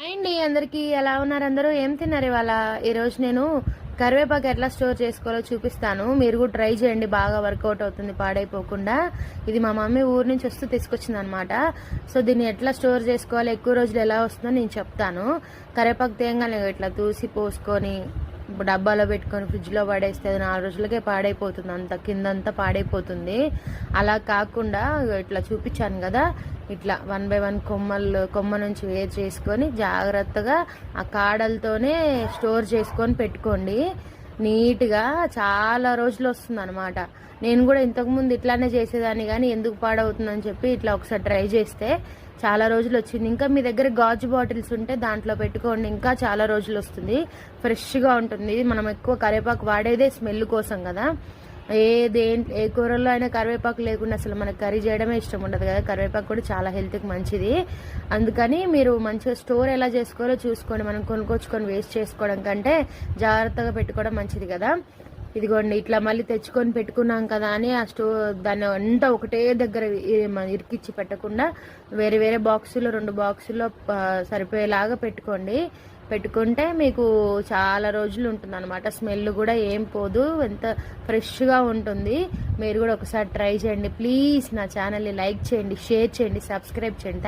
అండి అందరికీ ఎలా ఉన్నారు? అందరూ ఏం తిన్నారు ఇవాళ? ఈరోజు నేను కరివేపాకు ఎట్లా స్టోర్ చేసుకోవాలో చూపిస్తాను. మీరు కూడా ట్రై చేయండి, బాగా వర్కౌట్ అవుతుంది పాడైపోకుండా. ఇది మా మమ్మీ ఊరు నుంచి వస్తూ తీసుకొచ్చింది అనమాట. సో దీన్ని ఎట్లా స్టోర్ చేసుకోవాలి, ఎక్కువ రోజులు ఎలా వస్తుందో నేను చెప్తాను. కరివేపాకు తేంగానే ఇట్లా తూసి పోసుకొని డబ్బాలో పెట్టుకొని ఫ్రిడ్జ్లో పడేస్తే అది 4 రోజులకే పాడైపోతుంది, అంత కిందంతా పాడైపోతుంది. అలా కాకుండా ఇట్లా చూపించాను కదా, ఇట్లా 1 బై 1 కొమ్మ నుంచి వేరు చేసుకొని జాగ్రత్తగా ఆ కాడలతోనే స్టోర్ చేసుకొని పెట్టుకోండి. నీట్గా చాలా రోజులు వస్తుంది అనమాట. నేను కూడా ఇంతకుముందు ఇట్లానే చేసేదాన్ని, కానీ ఎందుకు పాడవుతుందని చెప్పి ఇట్లా ఒకసారి ట్రై చేస్తే చాలా రోజులు వచ్చింది. ఇంకా మీ దగ్గర గాజు బాటిల్స్ ఉంటే దాంట్లో పెట్టుకోండి, ఇంకా చాలా రోజులు వస్తుంది, ఫ్రెష్గా ఉంటుంది. మనం ఎక్కువ కరివేపాకు వాడేదే స్మెల్ కోసం కదా. ఏ కూరల్లో అయినా కరివేపాకు లేకుండా అసలు మనకు కర్రీ చేయడమే ఇష్టం ఉండదు కదా. కరివేపాకు కూడా చాలా హెల్త్కి మంచిది. అందుకని మీరు మంచిగా స్టోర్ ఎలా చేసుకోవాలో చూసుకోండి. మనం కొనుక్కొచ్చుకొని వేస్ట్ చేసుకోవడం కంటే జాగ్రత్తగా పెట్టుకోవడం మంచిది కదా. ఇదిగోండి, ఇట్లా మళ్ళీ తెచ్చుకొని పెట్టుకున్నాం కదా అని ఆ దాన్ని అంతా ఒకటే దగ్గర ఇరికిచ్చి పెట్టకుండా వేరే వేరే బాక్సుల్లో 2 బాక్సుల్లో సరిపోయేలాగా పెట్టుకుంటే మీకు చాలా రోజులు ఉంటుంది అనమాట. స్మెల్ కూడా ఏం పోదు, ఎంత ఫ్రెష్గా ఉంటుంది. మీరు కూడా ఒకసారి ట్రై చేయండి ప్లీజ్. నా ఛానల్ని లైక్ చేయండి, షేర్ చేయండి, సబ్స్క్రైబ్ చేయండి.